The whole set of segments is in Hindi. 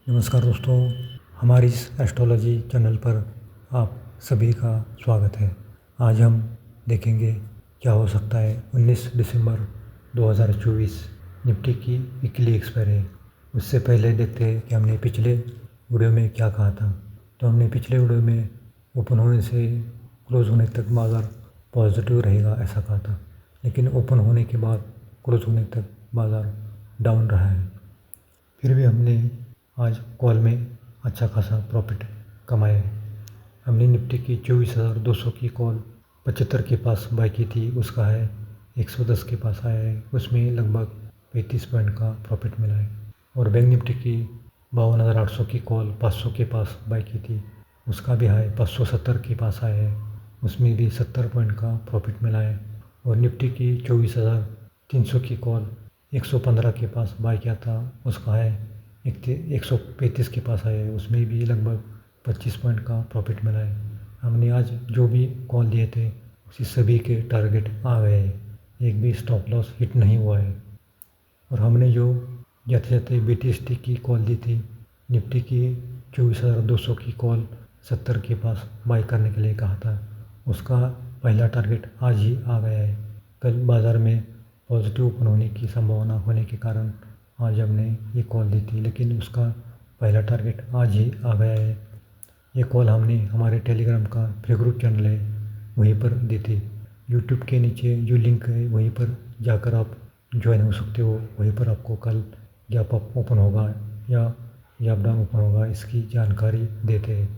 नमस्कार दोस्तों, हमारी इस एस्ट्रोलॉजी चैनल पर आप सभी का स्वागत है। आज हम देखेंगे क्या हो सकता है 19 दिसंबर 2024 निफ्टी की वीकली एक्सपायरी। उससे पहले देखते हैं कि हमने पिछले वीडियो में क्या कहा था। तो हमने पिछले वीडियो में ओपन होने से क्लोज होने तक बाज़ार पॉजिटिव रहेगा ऐसा कहा था, लेकिन ओपन होने के बाद क्लोज होने तक बाज़ार डाउन रहा है। फिर भी हमने आज कॉल में अच्छा खासा प्रॉफिट कमाया है। हमने निफ्टी की 24,200 की कॉल 75 के पास बाई की थी, उसका है 110 के पास आया है, उसमें लगभग 35 पॉइंट का प्रॉफिट मिला है। और बैंक निफ्टी की 52,800 की कॉल 500 के पास बाई की थी, उसका भी हाई 570 के पास आया है, उसमें भी 70 पॉइंट का प्रॉफिट मिला है। और निफ्टी की 24,300 की कॉल 115 के पास बाई किया था, उसका है 135 के पास आया है, उसमें भी लगभग 25 पॉइंट का प्रॉफिट मिला है। हमने आज जो भी कॉल लिए थे उसी सभी के टारगेट आ गए हैं, एक भी स्टॉप लॉस हिट नहीं हुआ है। और हमने जो जाते जाते BTST की कॉल दी थी, निफ्टी की 24,200 की कॉल 70 के पास बाई करने के लिए कहा था, उसका पहला टारगेट आज ही आ गया है। कल बाज़ार में पॉजिटिव ओपन होने की संभावना होने के कारण आज हमने ये कॉल दी थी, लेकिन उसका पहला टारगेट आज ही आ गया है। ये कॉल हमने हमारे टेलीग्राम का फ्री ग्रुप चैनल है वहीं पर दी थी। यूट्यूब के नीचे जो लिंक है वहीं पर जाकर आप ज्वाइन हो सकते हो। वहीं पर आपको कल गैप अप ओपन होगा या गैप डाउन ओपन होगा इसकी जानकारी देते हैं।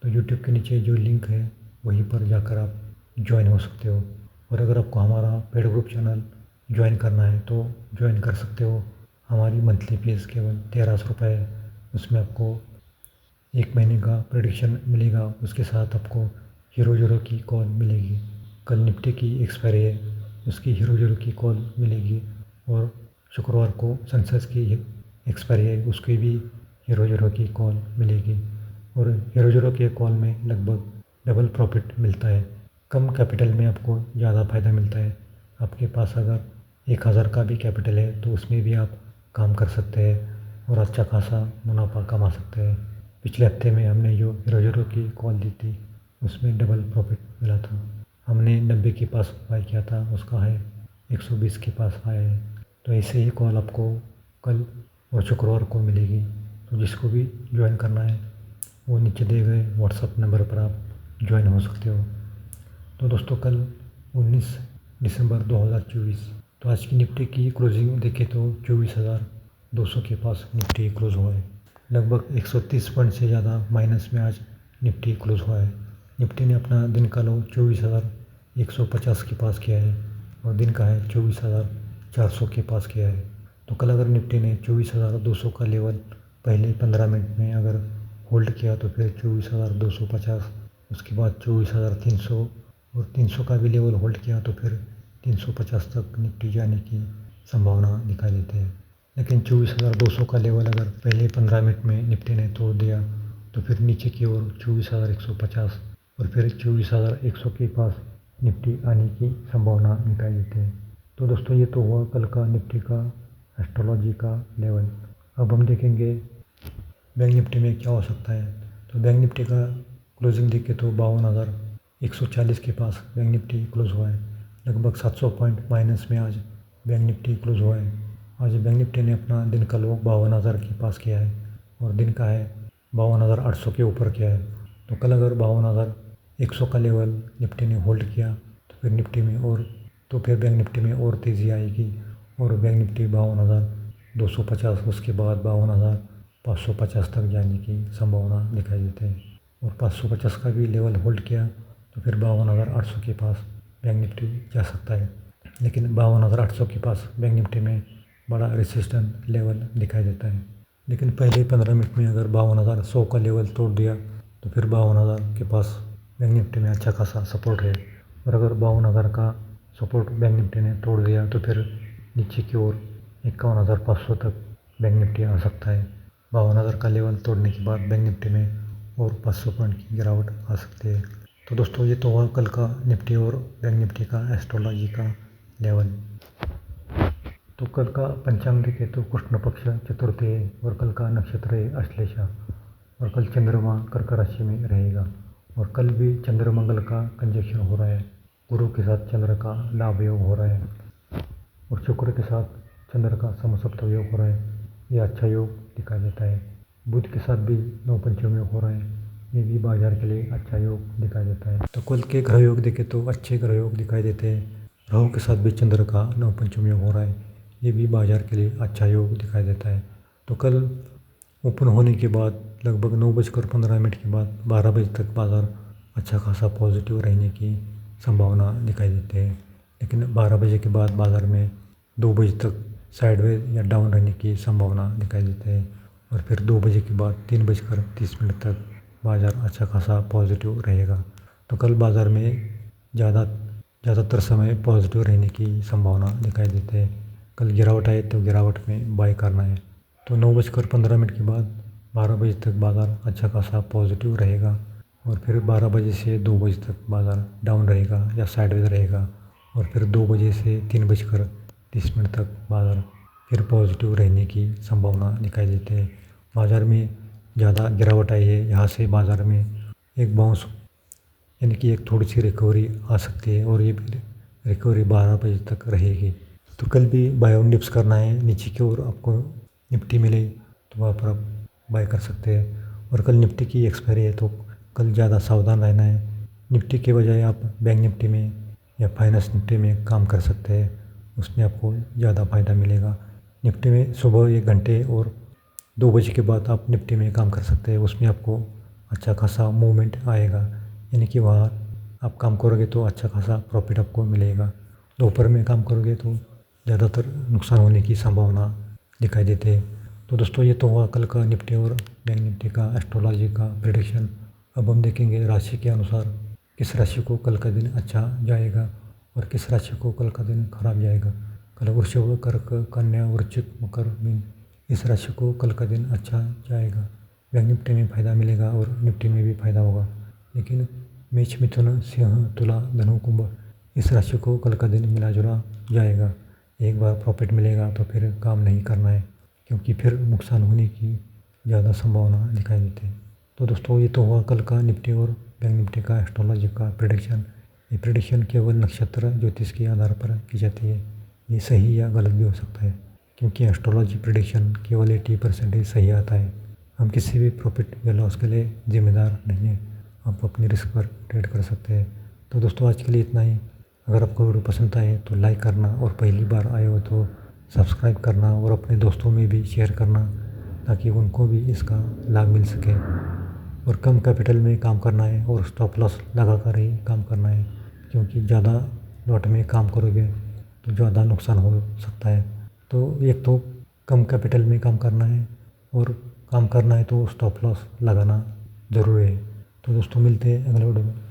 तो यूट्यूब के नीचे जो लिंक है वहीं पर जाकर आप ज्वाइन हो सकते हो। और अगर आपको हमारा पेड ग्रुप चैनल ज्वाइन करना है तो ज्वाइन कर सकते हो। हमारी मंथली फीस केवल 1300 रुपये है। उसमें आपको एक महीने का प्रेडिक्शन मिलेगा, उसके साथ आपको हीरो जीरो की कॉल मिलेगी। कल निफ्टी की एक्सपायरी है, उसकी हीरो जीरो की कॉल मिलेगी। और शुक्रवार को सेंसेक्स की एक्सपायरी है, उसकी भी हीरो जीरो की कॉल मिलेगी। और हीरो जीरो के कॉल में लगभग डबल प्रॉफिट मिलता है। कम कैपिटल में आपको ज़्यादा फ़ायदा मिलता है। आपके पास अगर 1,000 का भी कैपिटल है तो उसमें भी आप काम कर सकते हैं और अच्छा खासा मुनाफा कमा सकते हैं। पिछले हफ्ते में हमने जो हीरो जीरो की कॉल दी थी उसमें डबल प्रॉफिट मिला था। हमने 90 के पास बाई किया था, उसका है 120 के पास आया है। तो ऐसे ही कॉल आपको कल और शुक्रवार को मिलेगी। तो जिसको भी ज्वाइन करना है वो नीचे दिए गए व्हाट्सएप नंबर पर आप ज्वाइन हो सकते हो। तो दोस्तों कल 19 दिसंबर 2024 तो आज की निफ्टी की क्लोजिंग देखें तो 24,200 के पास निफ्टी क्लोज हुआ है। लगभग 130 पॉइंट से ज़्यादा माइनस में आज निफ्टी क्लोज हुआ है। निफ्टी ने अपना दिन का लो 24,150 के पास किया है और दिन का है 24,400 के पास किया है। तो कल अगर निफ्टी ने 24,200 का लेवल पहले 15 मिनट में अगर होल्ड किया तो फिर 24,250, उसके बाद 24,300 और 300 का भी लेवल होल्ड किया तो फिर 350 तक निफ्टी जाने की संभावना दिखाई देती है। लेकिन 24,200 का लेवल अगर पहले 15 मिनट में निफ्टी ने तोड़ दिया तो फिर नीचे की ओर 24,150 और फिर 24,100 के पास निफ्टी आने की संभावना दिखाई देती है। तो दोस्तों ये तो हुआ कल का निफ्टी का एस्ट्रोलॉजी का लेवल। अब हम देखेंगे बैंक निफ्टी में क्या हो सकता है। तो बैंक निफ्टी का क्लोजिंग देखे तो 52,140 के पास बैंक निफ्टी क्लोज हुआ है। लगभग 700 पॉइंट माइनस में आज बैंक निफ्टी क्लोज हुआ है। आज बैंक निफ्टी ने अपना दिन का लो 52,000 के पास किया है और दिन का है 52,800 के ऊपर किया है। तो कल अगर 52,100 का लेवल निफ्टी ने होल्ड किया तो फिर निफ्टी में और तो फिर बैंक निफ्टी में और तेज़ी आएगी और बैंक निफ्टी 52,250 उसके बाद 52,550 तक जाने की संभावना दिखाई देती है। और 550 का भी लेवल होल्ड किया तो फिर 52,800 के पास बैंक निफ्टी जा सकता है। लेकिन 52,800 के पास बैंक निफ्टी में बड़ा रेसिस्टेंट लेवल दिखाई देता है। लेकिन पहले 15 मिनट में अगर 52,100 का लेवल तोड़ दिया तो फिर 52,000 के पास बैंक निफ्टी में अच्छा खासा सपोर्ट है। और अगर 52,000 का सपोर्ट बैंक निफ्टी ने तोड़ दिया तो फिर नीचे की ओर 51,500 तक बैंक निफ्टी आ सकता है। 52,000 का लेवल तोड़ने के बाद बैंक निफ्टी में और 500 पॉइंट की गिरावट आ सकती है। तो दोस्तों ये तो हुआ कल का निफ्टी और बैंक निफ्टी का एस्ट्रोलॉजी का लेवल। तो कल का पंचांग देखें तो कृष्ण पक्ष चतुर्थी है और कल का नक्षत्र है अश्लेषा और कल चंद्रमा कर्क राशि में रहेगा और कल भी चंद्र मंगल का कंजक्शन हो रहा है। गुरु के साथ चंद्र का लाभ योग हो रहा है और शुक्र के साथ चंद्र का समसप्तम योग हो रहा है। ये अच्छा योग दिखाई देता है। बुध के साथ भी नवपंचम योग हो रहा है। ये भी बाजार के लिए अच्छा योग दिखाई देता है। तो कल के ग्रह योग देखें तो अच्छे ग्रह योग दिखाई देते हैं। राहु के साथ भी चंद्र का नवपंचम योग हो रहा है। ये भी बाजार के लिए अच्छा योग दिखाई देता है। तो कल ओपन होने के बाद लगभग 9:15 के बाद 12 बजे तक बाज़ार अच्छा खासा पॉजिटिव रहने की संभावना दिखाई देती है। लेकिन 12 बजे के बाद बाज़ार में 2 बजे तक साइडवेज या डाउन रहने की संभावना दिखाई देती है और फिर 2 बजे के बाद 3:30 तक बाज़ार अच्छा खासा पॉजिटिव रहेगा। तो कल बाज़ार में ज़्यादातर समय पॉजिटिव रहने की संभावना दिखाई देती है। कल गिरावट आए तो गिरावट में बाय करना है। तो 9:15 के बाद 12 बजे तक बाज़ार अच्छा खासा पॉजिटिव रहेगा और फिर 12 बजे से 2 बजे तक बाज़ार डाउन रहेगा या साइडवेज रहेगा और फिर 2 बजे से 3:30 तक बाज़ार फिर पॉजिटिव रहने की संभावना दिखाई देती है। बाज़ार में ज़्यादा गिरावट आई है, यहाँ से बाज़ार में एक बाउंस यानी कि एक थोड़ी सी रिकवरी आ सकती है और ये रिकवरी 12 बजे तक रहेगी। तो कल भी बाय ऑन डिप्स करना है। नीचे की ओर आपको निफ्टी मिले तो वहाँ पर आप बाय कर सकते हैं और कल निफ्टी की एक्सपायरी है तो कल ज़्यादा सावधान रहना है। निफ्टी के बजाय आप बैंक निफ्टी में या फाइनेंस निफ्टी में काम कर सकते हैं, उसमें आपको ज़्यादा फ़ायदा मिलेगा। निफ्टी में सुबह 1 घंटे और 2 बजे के बाद आप निफ्टी में काम कर सकते हैं, उसमें आपको अच्छा खासा मूवमेंट आएगा, यानी कि वहाँ आप काम करोगे तो अच्छा खासा प्रॉफिट आपको मिलेगा। दोपहर में काम करोगे तो ज़्यादातर नुकसान होने की संभावना दिखाई देती है। तो दोस्तों ये तो हुआ कल का निफ्टी और बैंक निफ्टी का एस्ट्रोलॉजी का प्रेडिक्शन। अब हम देखेंगे राशि के अनुसार किस राशि को कल का दिन अच्छा जाएगा और किस राशि को कल का दिन खराब जाएगा। कल वृषभ, कर्क, कन्या, वृश्चिक, मकर, मीन इस राशि को कल का दिन अच्छा जाएगा। बैंक निफ्टी में फ़ायदा मिलेगा और निफ्टी में भी फ़ायदा होगा। लेकिन मेष, मिथुन, सिंह, तुला, धनु, कुंभ इस राशि को कल का दिन मिला जुला जाएगा। एक बार प्रॉफिट मिलेगा तो फिर काम नहीं करना है, क्योंकि फिर नुकसान होने की ज़्यादा संभावना दिखाई देती है। तो दोस्तों ये तो हुआ कल का निफ्टी और बैंक निफ्टी का एस्ट्रोलॉजी का प्रेडिक्शन। ये प्रेडिक्शन केवल नक्षत्र ज्योतिष के आधार पर की जाती है। ये सही या गलत भी हो सकता है, क्योंकि एस्ट्रोलॉजी प्रेडिक्शन केवल 80% सही आता है। हम किसी भी प्रॉफिट या लॉस के लिए जिम्मेदार नहीं हैं। आप अपनी रिस्क पर ट्रेड कर सकते हैं। तो दोस्तों आज के लिए इतना ही। अगर आपको वीडियो पसंद आए तो लाइक करना और पहली बार आए हो तो सब्सक्राइब करना और अपने दोस्तों में भी शेयर करना, ताकि उनको भी इसका लाभ मिल सके। और कम कैपिटल में काम करना है और स्टॉप लॉस लगा कर ही काम करना है, क्योंकि ज़्यादा लॉट में काम करोगे तो ज़्यादा नुकसान हो सकता है। तो एक तो कम कैपिटल में काम करना है और काम करना है तो स्टॉप लॉस लगाना ज़रूरी है। तो दोस्तों मिलते हैं अगले वीडियो में।